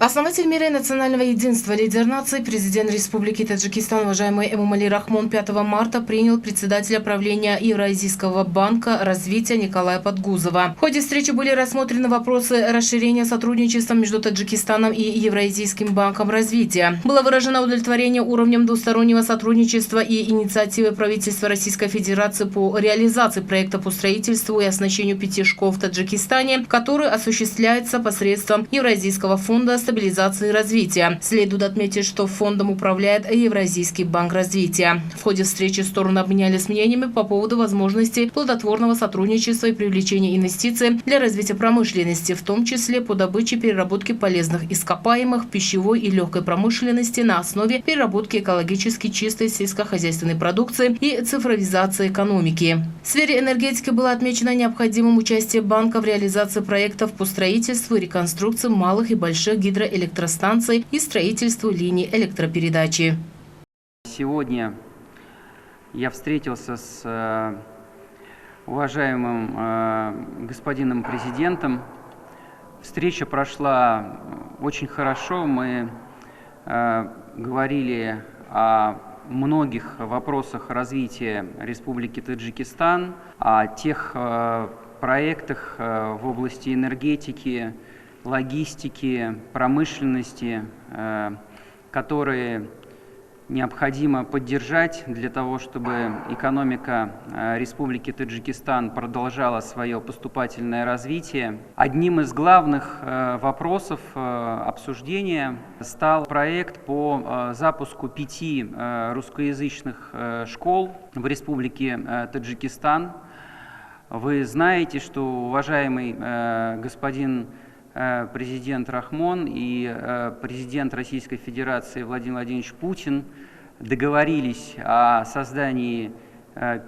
Основатель мира и национального единства, лидер нации, президент Республики Таджикистан, уважаемый Эмомали Рахмон, 5 марта принял председателя правления Евразийского банка развития Николая Подгузова. В ходе встречи были рассмотрены вопросы расширения сотрудничества между Таджикистаном и Евразийским банком развития. Было выражено удовлетворение уровнем двустороннего сотрудничества и инициативы правительства Российской Федерации по реализации проекта по строительству и оснащению 5 школ в Таджикистане, который осуществляется посредством Евразийского фонда стабилизации и развития. Следует отметить, что фондом управляет Евразийский банк развития. В ходе встречи стороны обменялись мнениями по поводу возможностей плодотворного сотрудничества и привлечения инвестиций для развития промышленности, в том числе по добыче и переработке полезных ископаемых, пищевой и легкой промышленности на основе переработки экологически чистой сельскохозяйственной продукции и цифровизации экономики. В сфере энергетики было отмечено необходимым участие банка в реализации проектов по строительству и реконструкции малых и больших гидроэлектростанций и строительству линий электропередачи. Сегодня я встретился с уважаемым господином президентом. Встреча прошла очень хорошо. Мы говорили о многих вопросах развития Республики Таджикистан, о тех проектах в области энергетики, логистики, промышленности, которые необходимо поддержать для того, чтобы экономика Республики Таджикистан продолжала свое поступательное развитие. Одним из главных вопросов обсуждения стал проект по запуску 5 русскоязычных школ в Республике Таджикистан. Вы знаете, что уважаемый господин президент Рахмон и президент Российской Федерации Владимир Владимирович Путин договорились о создании 5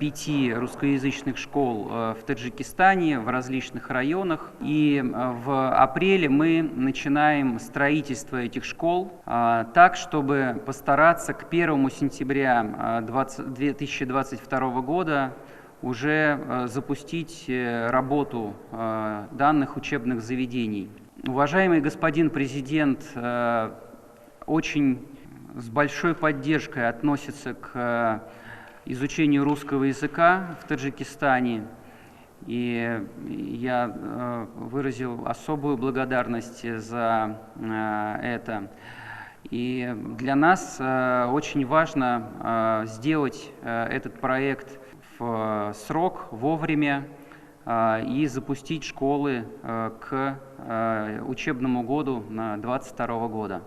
русскоязычных школ в Таджикистане, в различных районах. И в апреле мы начинаем строительство этих школ так, чтобы постараться к 1 сентября 2022 года уже запустить работу данных учебных заведений. Уважаемый господин президент очень с большой поддержкой относится к изучению русского языка в Таджикистане, и я выразил особую благодарность за это. И для нас очень важно сделать этот проект в срок, вовремя, и запустить школы к учебному году на 2022 года.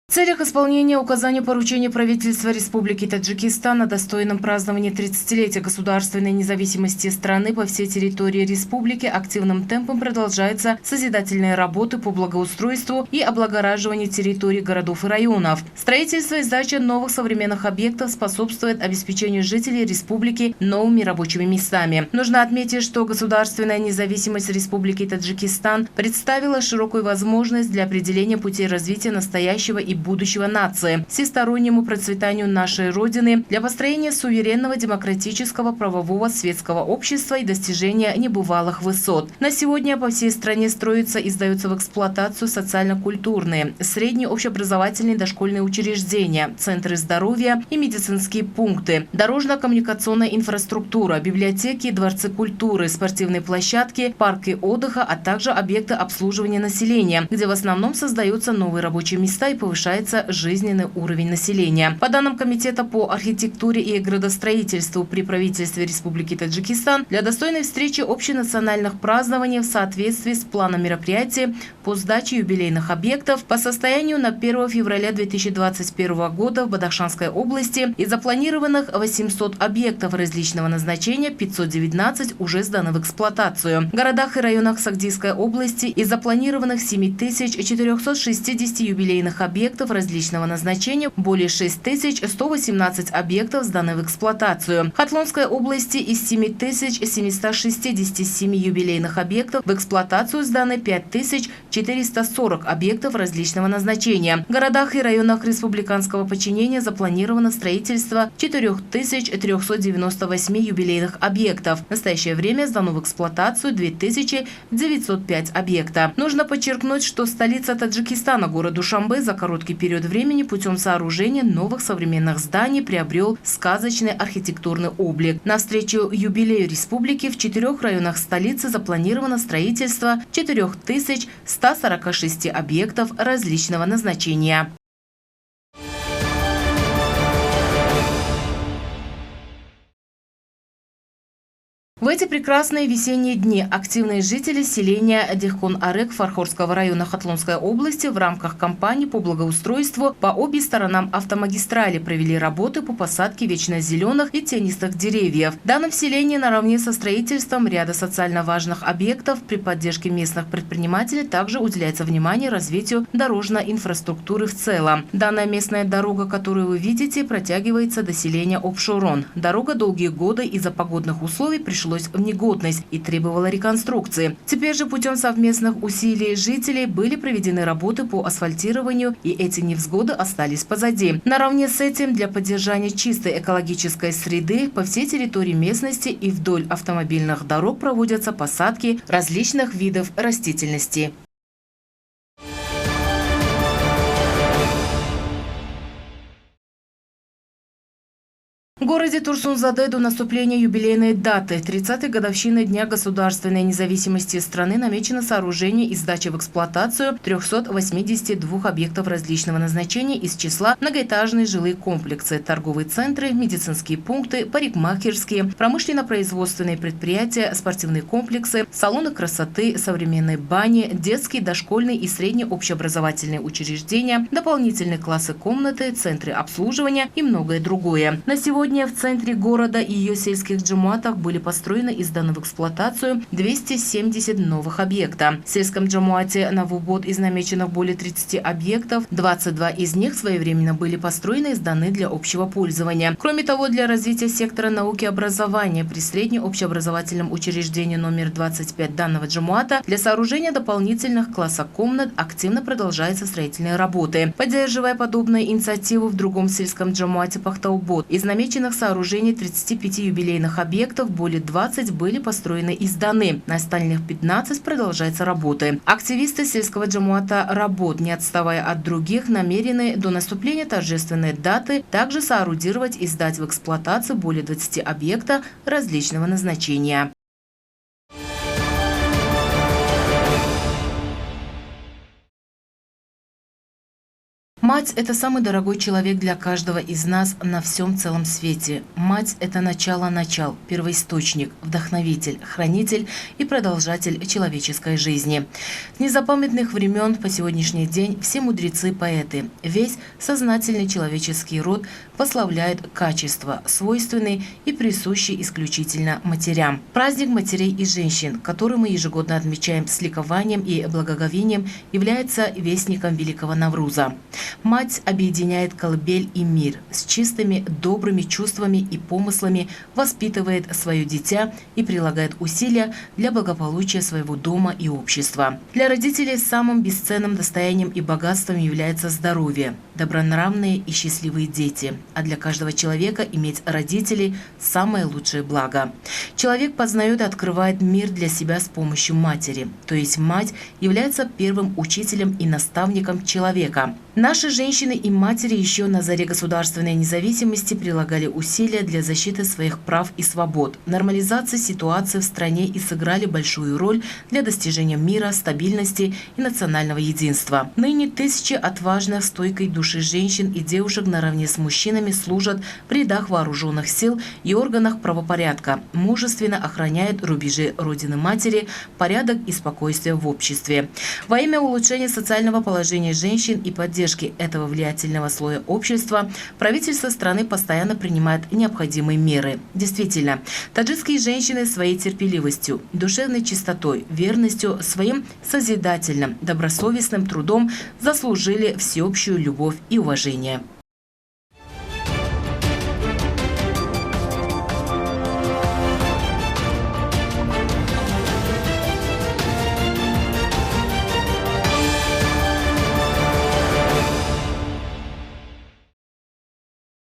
В целях исполнения указаний поручения правительства Республики Таджикистан о достойном праздновании 30-летия государственной независимости страны по всей территории республики активным темпом продолжаются созидательные работы по благоустройству и облагораживанию территорий городов и районов. Строительство и сдача новых современных объектов способствует обеспечению жителей республики новыми рабочими местами. Нужно отметить, что государственная независимость Республики Таджикистан представила широкую возможность для определения путей развития настоящего и будущего нации, всестороннему процветанию нашей Родины, для построения суверенного, демократического, правового, светского общества и достижения небывалых высот. На сегодня по всей стране строятся и сдаются в эксплуатацию социально-культурные, средние общеобразовательные дошкольные учреждения, центры здоровья и медицинские пункты, дорожно-коммуникационная инфраструктура, библиотеки, дворцы культуры, спортивные площадки, парки отдыха, а также объекты обслуживания населения, где в основном создаются новые рабочие места и повышается жизненный уровень населения. По данным Комитета по архитектуре и градостроительству при правительстве Республики Таджикистан, для достойной встречи общенациональных празднований в соответствии с планом мероприятий по сдаче юбилейных объектов по состоянию на 1 февраля 2021 года в Бадахшанской области из запланированных 800 объектов различного назначения 519 уже сданы в эксплуатацию. В городах и районах Сагдийской области из запланированных 7460 юбилейных объектов объектов различного назначения, более 6118 объектов сданы в эксплуатацию. В Хатлонской области из 7767 юбилейных объектов в эксплуатацию сданы 5440 объектов различного назначения. В городах и районах республиканского подчинения запланировано строительство 4398 юбилейных объектов. В настоящее время сдано в эксплуатацию 2905 объектов. Нужно подчеркнуть, что столица Таджикистана, город Душанбе, за короткий период времени путем сооружения новых современных зданий приобрел сказочный архитектурный облик. Навстречу юбилею республики в 4 районах столицы запланировано строительство 4146 объектов различного назначения. В эти прекрасные весенние дни активные жители селения Дехкон-Арек Фархорского района Хатлонской области в рамках кампании по благоустройству по обе сторонам автомагистрали провели работы по посадке вечно зеленых и тенистых деревьев. В данном селении наравне со строительством ряда социально важных объектов при поддержке местных предпринимателей также уделяется внимание развитию дорожной инфраструктуры в целом. Данная местная дорога, которую вы видите, протягивается до селения Обшурон. Дорога долгие годы из-за погодных условий пришлось в негодность и требовала реконструкции. Теперь же путем совместных усилий жителей были проведены работы по асфальтированию, и эти невзгоды остались позади. Наравне с этим для поддержания чистой экологической среды по всей территории местности и вдоль автомобильных дорог проводятся посадки различных видов растительности. В городе Турсунзаде до наступления юбилейной даты 30-й годовщины Дня государственной независимости страны намечено сооружение и сдача в эксплуатацию 382 объектов различного назначения из числа многоэтажные жилые комплексы, торговые центры, медицинские пункты, парикмахерские, промышленно-производственные предприятия, спортивные комплексы, салоны красоты, современные бани, детские, дошкольные и средние общеобразовательные учреждения, дополнительные классы комнаты, центры обслуживания и многое другое. На сегодня в центре города и ее сельских джамуатах были построены и сданы в эксплуатацию 270 новых объектов. В сельском джамуате Навубод из намеченных более 30 объектов, 22 из них своевременно были построены и сданы для общего пользования. Кроме того, для развития сектора науки и образования при среднем общеобразовательном учреждении номер 25 данного джамуата для сооружения дополнительных классов комнат активно продолжаются строительные работы. Поддерживая подобную инициативу в другом сельском джамуате Пахтаубод, из намеченных сооружений 35 юбилейных объектов более 20 были построены и сданы. На остальных 15 продолжаются работы. Активисты сельского джамуата работ, не отставая от других, намерены до наступления торжественной даты также соорудировать и сдать в эксплуатацию более 20 объектов различного назначения. Мать – это самый дорогой человек для каждого из нас на всем целом свете. Мать – это начало начал, первоисточник, вдохновитель, хранитель и продолжатель человеческой жизни. С незапамятных времен по сегодняшний день все мудрецы, поэты, весь сознательный человеческий род прославляют качества, свойственные и присущие исключительно матерям. Праздник матерей и женщин, который мы ежегодно отмечаем с ликованием и благоговением, является вестником великого Навруза. Мать объединяет колыбель и мир, с чистыми, добрыми чувствами и помыслами воспитывает свое дитя и прилагает усилия для благополучия своего дома и общества. Для родителей самым бесценным достоянием и богатством является здоровье, добронравные и счастливые дети, а для каждого человека иметь родителей – самое лучшее благо. Человек познает и открывает мир для себя с помощью матери, то есть мать является первым учителем и наставником человека. Наши женщины и матери еще на заре государственной независимости прилагали усилия для защиты своих прав и свобод, нормализации ситуации в стране и сыграли большую роль для достижения мира, стабильности и национального единства. Ныне тысячи отважных, стойкой души женщин и девушек наравне с мужчинами служат в рядах вооруженных сил и органах правопорядка, мужественно охраняют рубежи Родины-Матери, порядок и спокойствие в обществе. Во имя улучшения социального положения женщин и поддержки этого влиятельного слоя общества правительство страны постоянно принимает необходимые меры. Действительно, таджикские женщины своей терпеливостью, душевной чистотой, верностью, своим созидательным, добросовестным трудом заслужили всеобщую любовь любовь и уважение.